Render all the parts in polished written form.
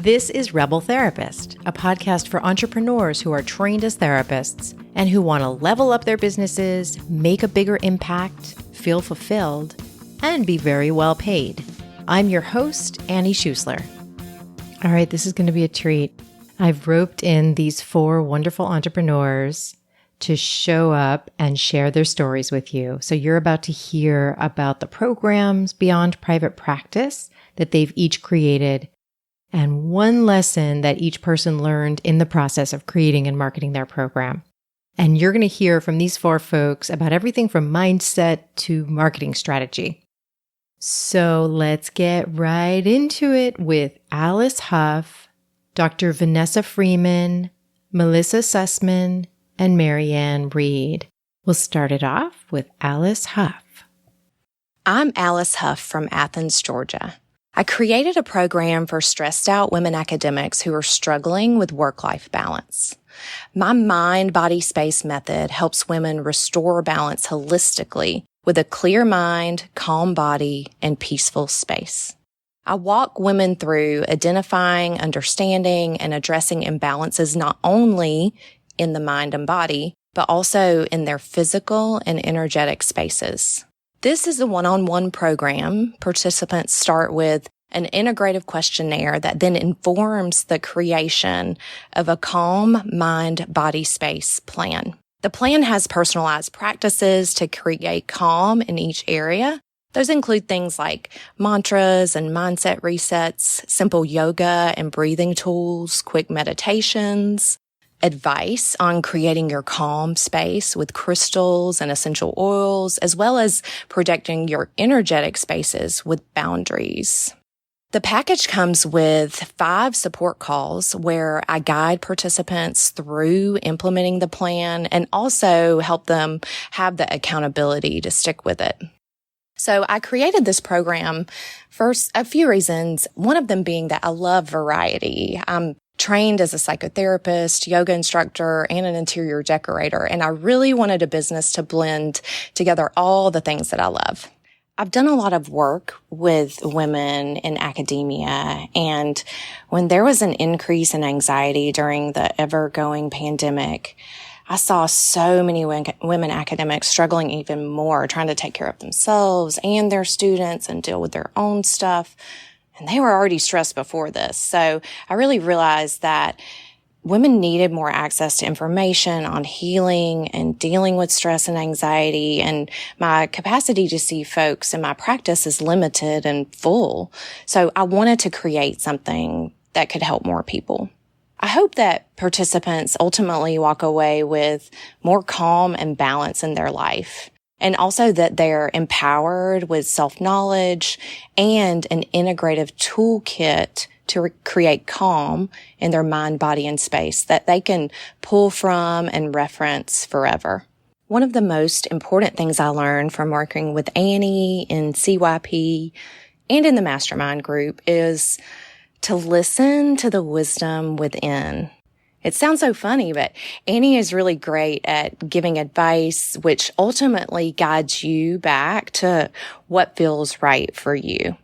This is Rebel Therapist, a podcast for entrepreneurs who are trained as therapists and who want to level up their businesses, make a bigger impact, feel fulfilled, and be very well paid. I'm your host, Annie Schusler. All right, this is going to be a treat. I've roped in these 4 wonderful entrepreneurs to show up and share their stories with you. So you're about to hear about the programs beyond private practice that they've each created, and one lesson that each person learned in the process of creating and marketing their program. And you're going to hear from these 4 folks about everything from mindset to marketing strategy. So let's get right into it with Alice Huff, Dr. Vanessa Freeman, Melissa Susman, and MereAnn Reid. We'll start it off with Alice Huff. I'm Alice Huff from Athens, Georgia. I created a program for stressed out women academics who are struggling with work-life balance. My mind-body-space method helps women restore balance holistically with a clear mind, calm body, and peaceful space. I walk women through identifying, understanding, and addressing imbalances not only in the mind and body, but also in their physical and energetic spaces. This is a one-on-one program. Participants start with an integrative questionnaire that then informs the creation of a calm mind-body space plan. The plan has personalized practices to create calm in each area. Those include things like mantras and mindset resets, simple yoga and breathing tools, quick meditations, advice on creating your calm space with crystals and essential oils, as well as protecting your energetic spaces with boundaries. The package comes with 5 support calls where I guide participants through implementing the plan and also help them have the accountability to stick with it. So I created this program for a few reasons, one of them being that I love variety. I'm trained as a psychotherapist, yoga instructor, and an interior decorator, and I really wanted a business to blend together all the things that I love. I've done a lot of work with women in academia, and when there was an increase in anxiety during the ever-going pandemic, I saw so many women academics struggling even more, trying to take care of themselves and their students and deal with their own stuff. And they were already stressed before this. So I really realized that women needed more access to information on healing and dealing with stress and anxiety. And my capacity to see folks in my practice is limited and full. So I wanted to create something that could help more people. I hope that participants ultimately walk away with more calm and balance in their life, and also that they're empowered with self-knowledge and an integrative toolkit to create calm in their mind, body, and space that they can pull from and reference forever. One of the most important things I learned from working with Annie in CYP and in the mastermind group is to listen to the wisdom within. It sounds so funny, but Annie is really great at giving advice, which ultimately guides you back to what feels right for you.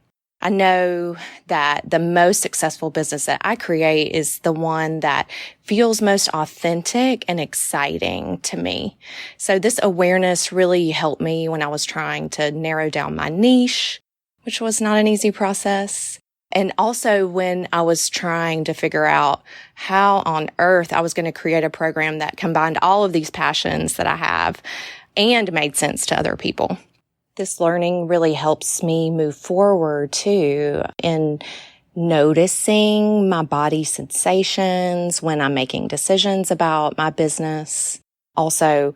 I know that the most successful business that I create is the one that feels most authentic and exciting to me. So this awareness really helped me when I was trying to narrow down my niche, which was not an easy process. And also when I was trying to figure out how on earth I was going to create a program that combined all of these passions that I have and made sense to other people. This learning really helps me move forward too in noticing my body sensations when I'm making decisions about my business. Also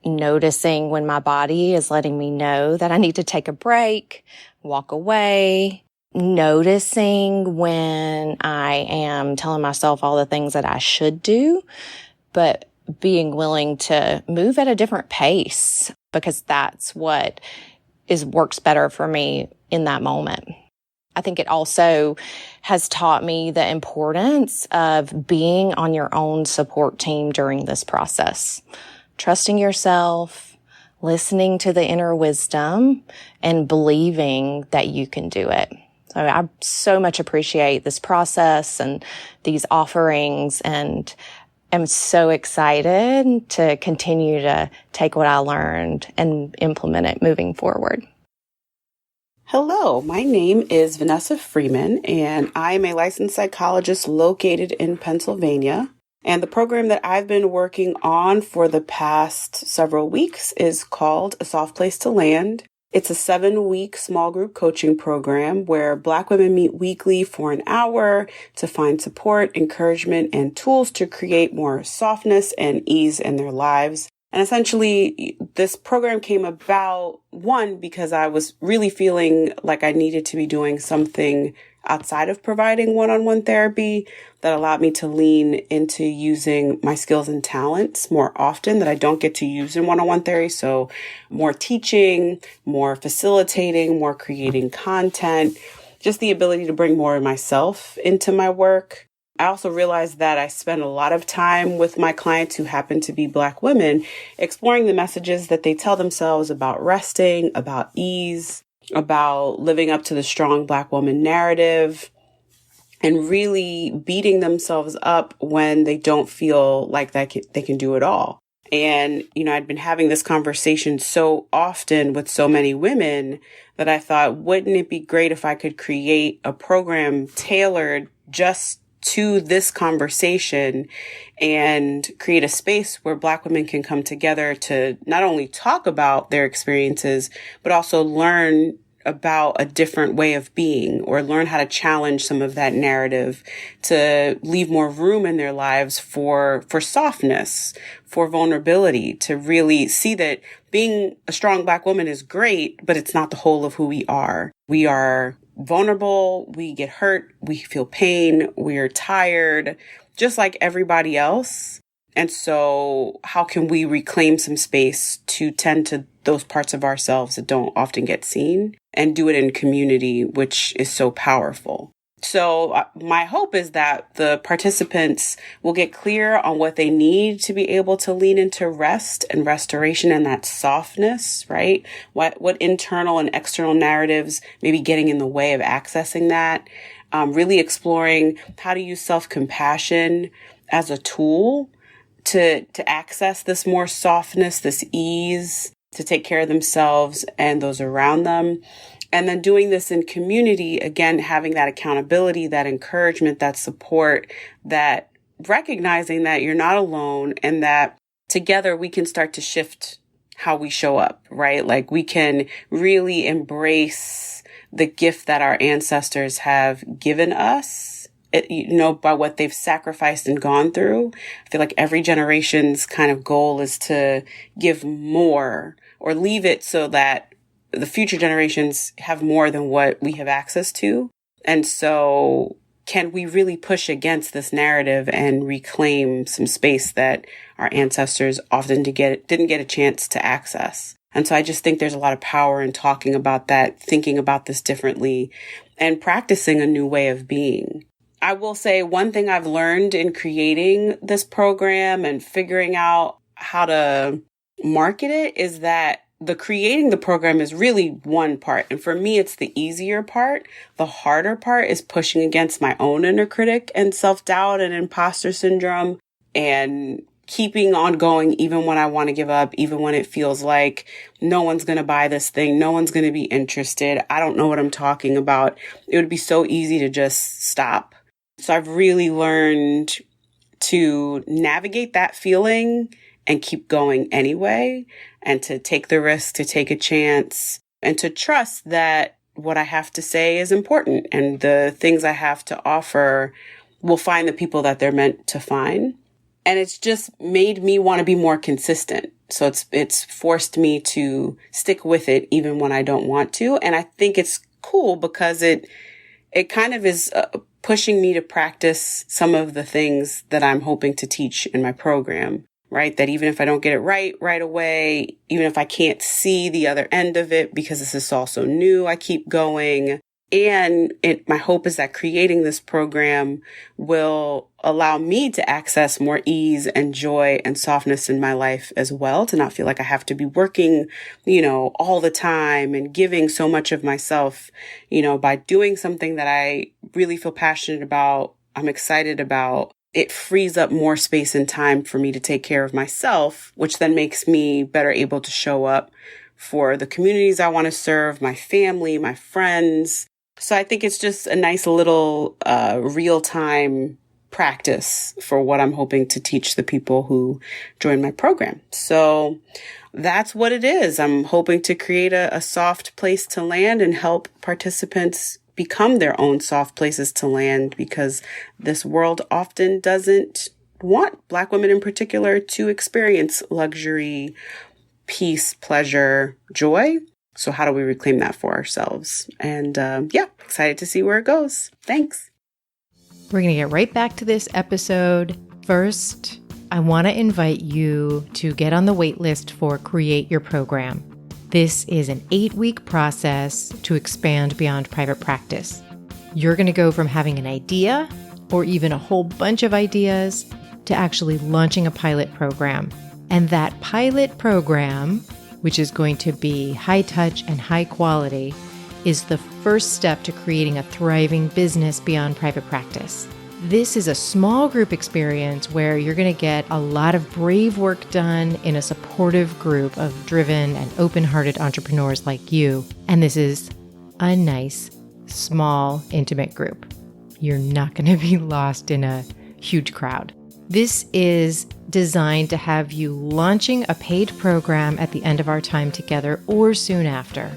noticing when my body is letting me know that I need to take a break, walk away. Noticing when I am telling myself all the things that I should do, but being willing to move at a different pace because that's what works better for me in that moment. I think it also has taught me the importance of being on your own support team during this process. Trusting yourself, listening to the inner wisdom, and believing that you can do it. So I so much appreciate this process and these offerings, and am so excited to continue to take what I learned and implement it moving forward. Hello, my name is Vanessa Freeman, and I am a licensed psychologist located in Pennsylvania. And the program that I've been working on for the past several weeks is called A Soft Place to Land. It's a 7-week small group coaching program where Black women meet weekly for an hour to find support, encouragement, and tools to create more softness and ease in their lives. And essentially, this program came about, one, because I was really feeling like I needed to be doing something outside of providing one-on-one therapy that allowed me to lean into using my skills and talents more often that I don't get to use in one-on-one therapy. So more teaching, more facilitating, more creating content, just the ability to bring more of myself into my work. I also realized that I spend a lot of time with my clients who happen to be Black women, exploring the messages that they tell themselves about resting, about ease, about living up to the strong Black woman narrative, and really beating themselves up when they don't feel like they can do it all. And, I'd been having this conversation so often with so many women that I thought, wouldn't it be great if I could create a program tailored just to this conversation and create a space where Black women can come together to not only talk about their experiences, but also learn about a different way of being, or learn how to challenge some of that narrative, to leave more room in their lives for softness, for vulnerability, to really see that being a strong Black woman is great, but it's not the whole of who we are. We are vulnerable, we get hurt, we feel pain, we're tired, just like everybody else. And so how can we reclaim some space to tend to those parts of ourselves that don't often get seen, and do it in community, which is so powerful? So my hope is that the participants will get clear on what they need to be able to lean into rest and restoration and that softness, right? What internal and external narratives may be getting in the way of accessing that. Really exploring how to use self-compassion as a tool to access this more softness, this ease, to take care of themselves and those around them. And then doing this in community, again, having that accountability, that encouragement, that support, that recognizing that you're not alone, and that together we can start to shift how we show up, right? Like we can really embrace the gift that our ancestors have given us, by what they've sacrificed and gone through. I feel like every generation's kind of goal is to give more, or leave it so that the future generations have more than what we have access to. And so can we really push against this narrative and reclaim some space that our ancestors often didn't get a chance to access? And so I just think there's a lot of power in talking about that, thinking about this differently, and practicing a new way of being. I will say one thing I've learned in creating this program and figuring out how to market it is that creating the program is really one part. And for me, it's the easier part. The harder part is pushing against my own inner critic and self-doubt and imposter syndrome, and keeping on going even when I want to give up, even when it feels like no one's going to buy this thing, no one's going to be interested, I don't know what I'm talking about. It would be so easy to just stop. So I've really learned to navigate that feeling and keep going anyway, and to take the risk, to take a chance, and to trust that what I have to say is important, and the things I have to offer will find the people that they're meant to find. And it's just made me want to be more consistent. So it's forced me to stick with it even when I don't want to. And I think it's cool because it kind of is pushing me to practice some of the things that I'm hoping to teach in my program, right? That even if I don't get it right away, even if I can't see the other end of it because this is all so new, I keep going. And my hope is that creating this program will allow me to access more ease and joy and softness in my life as well, to not feel like I have to be working, all the time and giving so much of myself, by doing something that I really feel passionate about, I'm excited about. It frees up more space and time for me to take care of myself, which then makes me better able to show up for the communities I want to serve, my family, my friends. So I think it's just a nice little real-time practice for what I'm hoping to teach the people who join my program. So that's what it is. I'm hoping to create a soft place to land and help participants become their own soft places to land, because this world often doesn't want Black women in particular to experience luxury, peace, pleasure, joy. So how do we reclaim that for ourselves? And excited to see where it goes. Thanks. We're going to get right back to this episode. First, I want to invite you to get on the wait list for Create Your Program. This is an 8-week process to expand beyond private practice. You're going to go from having an idea or even a whole bunch of ideas to actually launching a pilot program. And that pilot program, which is going to be high touch and high quality, is the first step to creating a thriving business beyond private practice. This is a small group experience where you're going to get a lot of brave work done in a supportive group of driven and open-hearted entrepreneurs like you. And this is a nice, small, intimate group. You're not going to be lost in a huge crowd. This is designed to have you launching a paid program at the end of our time together or soon after.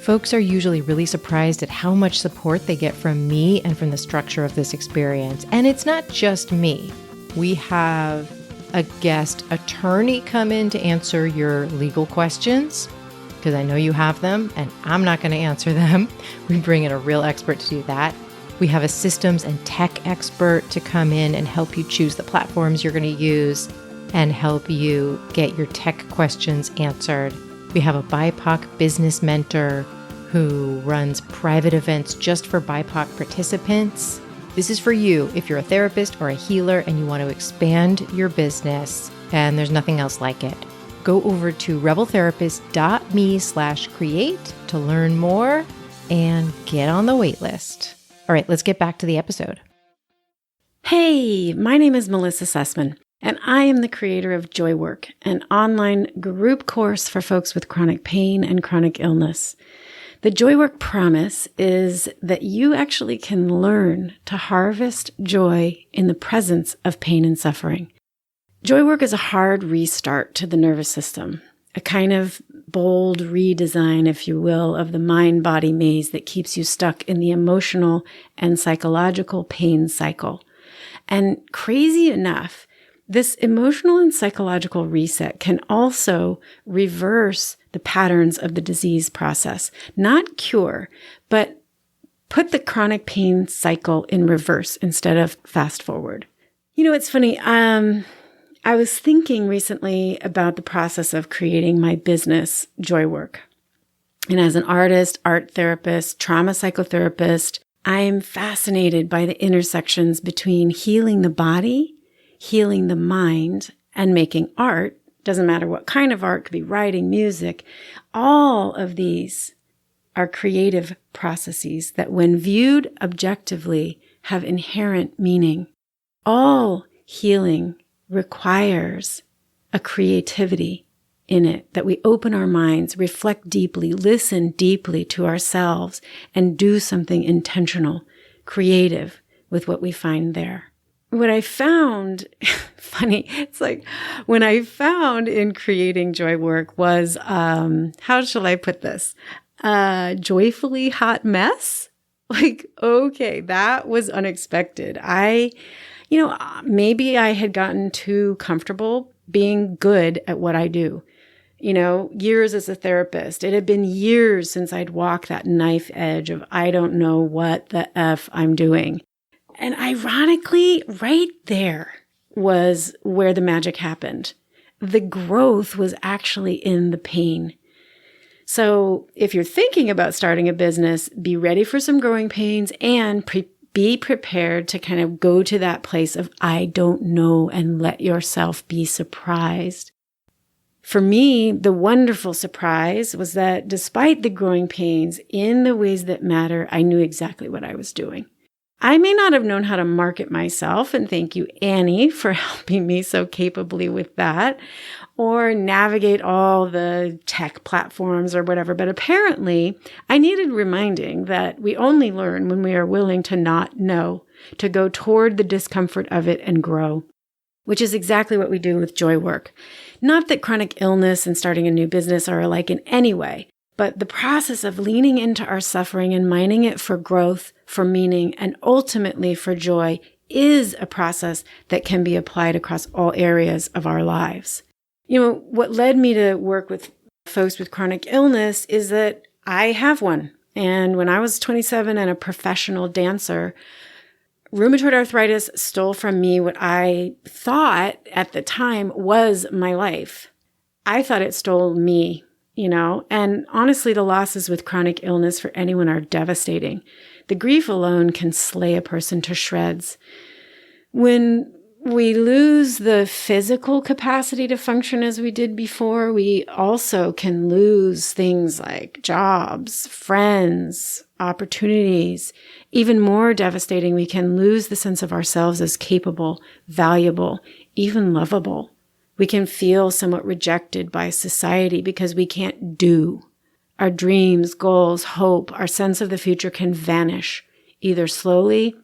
Folks are usually really surprised at how much support they get from me and from the structure of this experience. And it's not just me. We have a guest attorney come in to answer your legal questions, because I know you have them and I'm not going to answer them. We bring in a real expert to do that. We have a systems and tech expert to come in and help you choose the platforms you're going to use and help you get your tech questions answered. We have a BIPOC business mentor who runs private events just for BIPOC participants. This is for you if you're a therapist or a healer and you want to expand your business, and there's nothing else like it. Go over to rebeltherapist.me/create to learn more and get on the wait list. All right, let's get back to the episode. Hey, my name is Melissa Susman, and I am the creator of JoyWork, an online group course for folks with chronic pain and chronic illness. The JoyWork promise is that you actually can learn to harvest joy in the presence of pain and suffering. JoyWork is a hard restart to the nervous system, a kind of bold redesign, if you will, of the mind-body maze that keeps you stuck in the emotional and psychological pain cycle. And crazy enough, this emotional and psychological reset can also reverse the patterns of the disease process. Not cure, but put the chronic pain cycle in reverse instead of fast forward. It's funny. I was thinking recently about the process of creating my business, JoyWork. And as an artist, art therapist, trauma psychotherapist, I am fascinated by the intersections between healing the body, healing the mind, and making art. Doesn't matter what kind of art, could be writing, music. All of these are creative processes that, when viewed objectively, have inherent meaning. All healing requires a creativity in it, that we open our minds, reflect deeply, listen deeply to ourselves, and do something intentional, creative with what we find there. What I found, funny, it's like when I found in creating JoyWork was, how shall I put this? Joyfully hot mess. Okay, that was unexpected. Maybe I had gotten too comfortable being good at what I do. Years as a therapist, it had been years since I'd walked that knife edge of, I don't know what the F I'm doing. And ironically, right there was where the magic happened. The growth was actually in the pain. So if you're thinking about starting a business, be ready for some growing pains and be prepared to kind of go to that place of, I don't know, and let yourself be surprised. For me, the wonderful surprise was that despite the growing pains in the ways that matter, I knew exactly what I was doing. I may not have known how to market myself, and thank you, Annie, for helping me so capably with that, or navigate all the tech platforms or whatever. But apparently, I needed reminding that we only learn when we are willing to not know, to go toward the discomfort of it and grow, which is exactly what we do with JoyWork. Not that chronic illness and starting a new business are alike in any way, but the process of leaning into our suffering and mining it for growth, for meaning, and ultimately for joy is a process that can be applied across all areas of our lives. You know, what led me to work with folks with chronic illness is that I have one. And when I was 27 and a professional dancer, rheumatoid arthritis stole from me what I thought at the time was my life. I thought it stole me, and honestly, the losses with chronic illness for anyone are devastating. The grief alone can slay a person to shreds. When we lose the physical capacity to function as we did before, we also can lose things like jobs, friends, opportunities. Even more devastating, we can lose the sense of ourselves as capable, valuable, even lovable. We can feel somewhat rejected by society because we can't do. Our dreams, goals, hope, our sense of the future can vanish, either slowly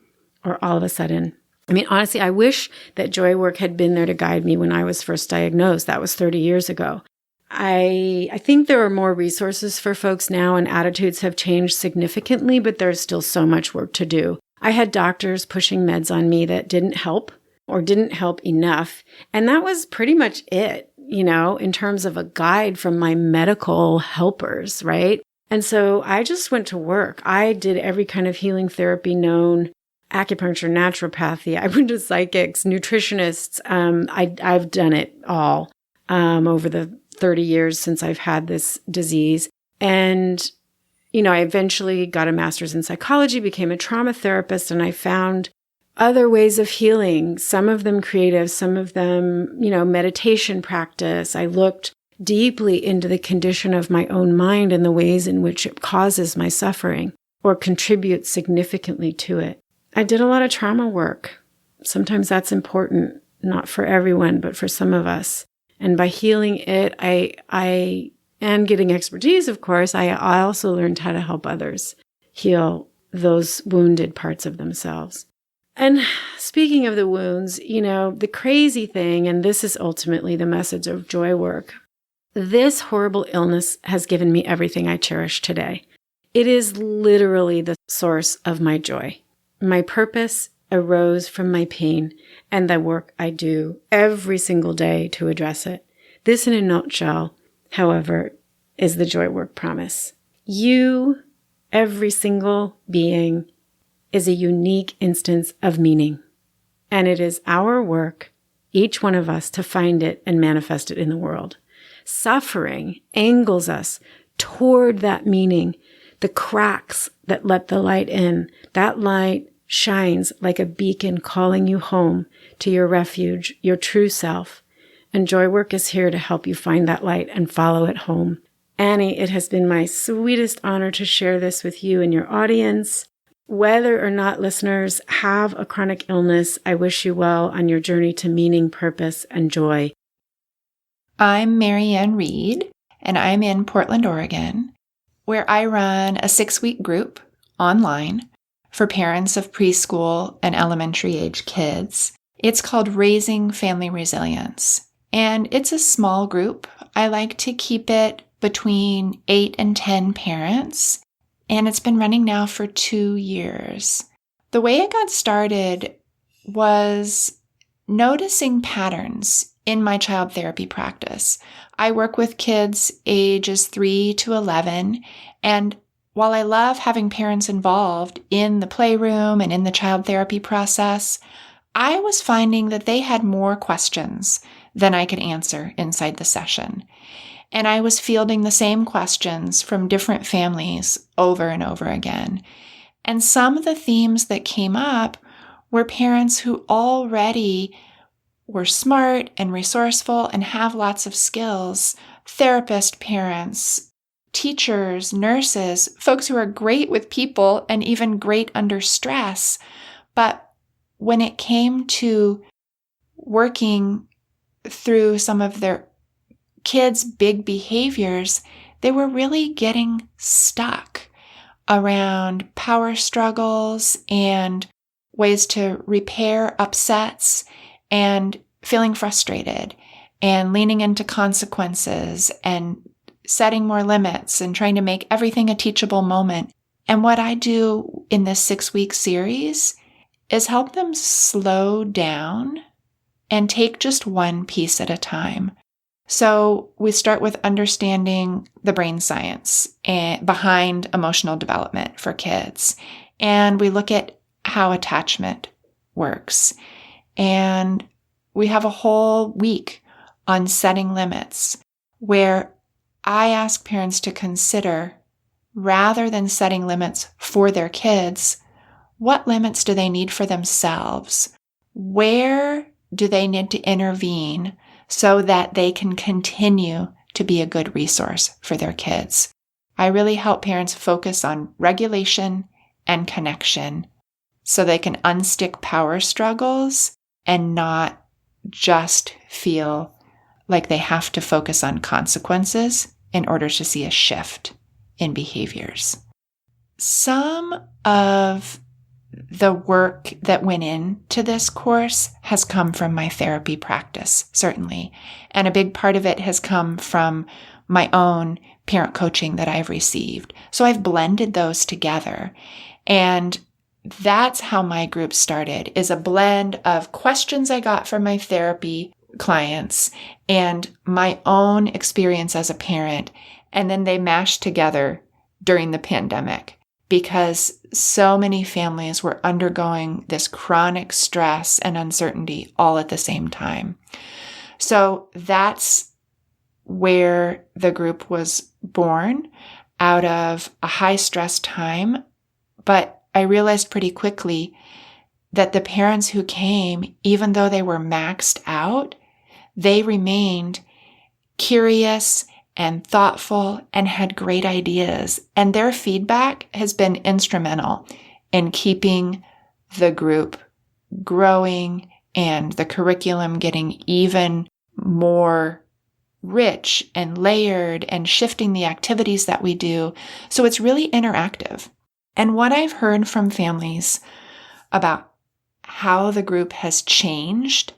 or all of a sudden. I mean, honestly, I wish that JoyWork had been there to guide me when I was first diagnosed. That was 30 years ago. I think there are more resources for folks now, and attitudes have changed significantly, but there's still so much work to do. I had doctors pushing meds on me that didn't help or didn't help enough. And that was pretty much it, in terms of a guide from my medical helpers, right? And so I just went to work. I did every kind of healing therapy known, acupuncture, naturopathy. I went to psychics, nutritionists. I've done it all over the 30 years since I've had this disease. And, I eventually got a master's in psychology, became a trauma therapist, and I found other ways of healing, some of them creative, some of them, meditation practice. I looked deeply into the condition of my own mind and the ways in which it causes my suffering or contributes significantly to it. I did a lot of trauma work. Sometimes that's important, not for everyone, but for some of us. And by healing it, I and getting expertise, of course, I also learned how to help others heal those wounded parts of themselves. And speaking of the wounds, the crazy thing, and this is ultimately the message of JoyWork, this horrible illness has given me everything I cherish today. It is literally the source of my joy. My purpose arose from my pain and the work I do every single day to address it. This, in a nutshell, however, is the JoyWork promise. You, every single being, is a unique instance of meaning. And it is our work, each one of us, to find it and manifest it in the world. Suffering angles us toward that meaning, the cracks that let the light in. That light shines like a beacon calling you home to your refuge, your true self. And JoyWork is here to help you find that light and follow it home. Annie, it has been my sweetest honor to share this with you and your audience. Whether or not listeners have a chronic illness, I wish you well on your journey to meaning, purpose, and joy. I'm MereAnn Reid, and I'm in Portland, Oregon, where I run a 6-week group online for parents of preschool and elementary age kids. It's called Raising Family Resilience, and it's a small group. I like to keep it between 8 and 10 parents. And it's been running now for 2 years. The way it got started was noticing patterns in my child therapy practice. I work with kids ages 3 to 11, and while I love having parents involved in the playroom and in the child therapy process, I was finding that they had more questions than I could answer inside the session. And I was fielding the same questions from different families over and over again. And some of the themes that came up were parents who already were smart and resourceful and have lots of skills, therapist parents, teachers, nurses, folks who are great with people and even great under stress. But when it came to working through some of their kids' big behaviors, they were really getting stuck around power struggles and ways to repair upsets and feeling frustrated and leaning into consequences and setting more limits and trying to make everything a teachable moment. And what I do in this 6-week series is help them slow down and take just one piece at a time. So we start with understanding the brain science behind emotional development for kids. And we look at how attachment works. And we have a whole week on setting limits where I ask parents to consider, rather than setting limits for their kids, what limits do they need for themselves? Where do they need to intervene so that they can continue to be a good resource for their kids? I really help parents focus on regulation and connection so they can unstick power struggles and not just feel like they have to focus on consequences in order to see a shift in behaviors. Some of the work that went into this course has come from my therapy practice, certainly. And a big part of it has come from my own parent coaching that I've received. So I've blended those together. And that's how my group started, is a blend of questions I got from my therapy clients and my own experience as a parent. And then they mashed together during the pandemic, because so many families were undergoing this chronic stress and uncertainty all at the same time. So that's where the group was born, out of a high stress time. But I realized pretty quickly that the parents who came, even though they were maxed out, they remained curious and thoughtful and had great ideas. And their feedback has been instrumental in keeping the group growing and the curriculum getting even more rich and layered and shifting the activities that we do. So it's really interactive. And what I've heard from families about how the group has changed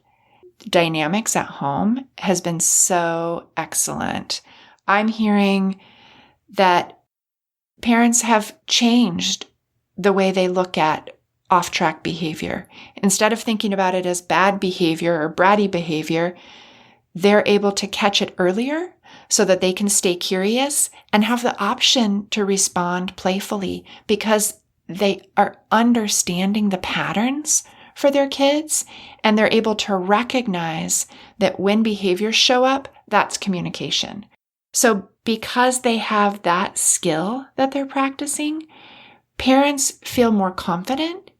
dynamics at home has been so excellent. I'm hearing that parents have changed the way they look at off-track behavior. Instead of thinking about it as bad behavior or bratty behavior, they're able to catch it earlier so that they can stay curious and have the option to respond playfully, because they are understanding the patterns for their kids, and they're able to recognize that when behaviors show up, that's communication. So because they have that skill that they're practicing, parents feel more confident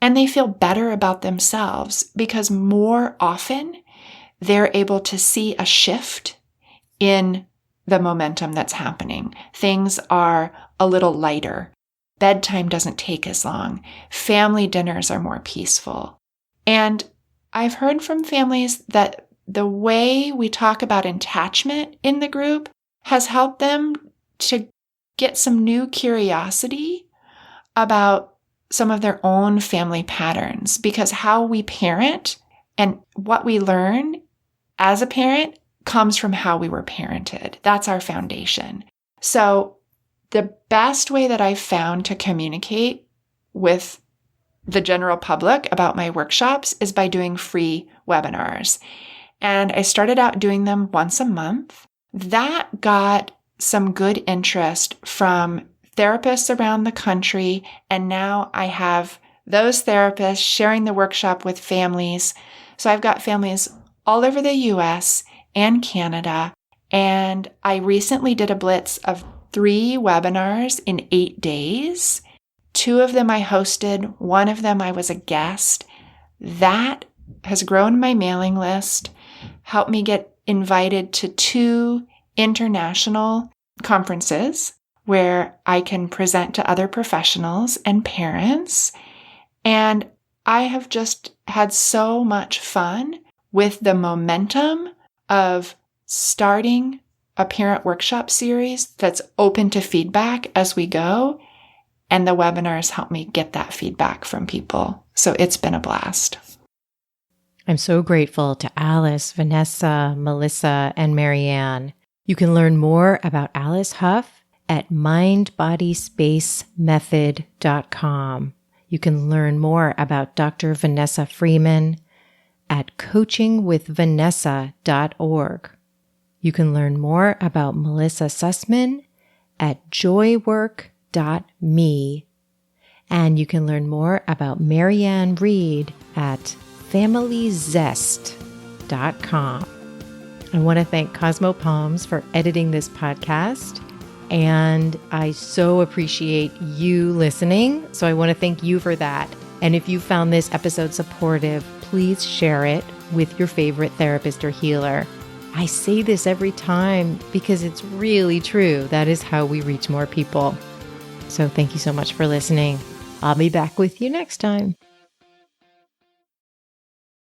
and they feel better about themselves, because more often they're able to see a shift in the momentum that's happening. Things are a little lighter. Bedtime doesn't take as long. Family dinners are more peaceful. And I've heard from families that the way we talk about attachment in the group has helped them to get some new curiosity about some of their own family patterns, because how we parent and what we learn as a parent comes from how we were parented. That's our foundation. So the best way that I've found to communicate with the general public about my workshops is by doing free webinars. And I started out doing them once a month. That got some good interest from therapists around the country. And now I have those therapists sharing the workshop with families. So I've got families all over the US and Canada, And I recently did a blitz of 3 webinars in 8 days. 2 of them I hosted, 1 of them I was a guest. That has grown my mailing list, helped me get invited to 2 international conferences where I can present to other professionals and parents. And I have just had so much fun with the momentum of starting a parent workshop series that's open to feedback as we go. And the webinars help me get that feedback from people. So it's been a blast. I'm so grateful to Alice, Vanessa, Melissa, and MereAnn. You can learn more about Alice Huff at mindbodyspacemethod.com. You can learn more about Dr. Vanessa Freeman at coachingwithvanessa.org. You can learn more about Melissa Susman at JoyWork.me. And you can learn more about MereAnn Reid at FamilyZest.com. I want to thank Cosmo Palms for editing this podcast. And I so appreciate you listening. So I want to thank you for that. And if you found this episode supportive, please share it with your favorite therapist or healer. I say this every time because it's really true. That is how we reach more people. So thank you so much for listening. I'll be back with you next time.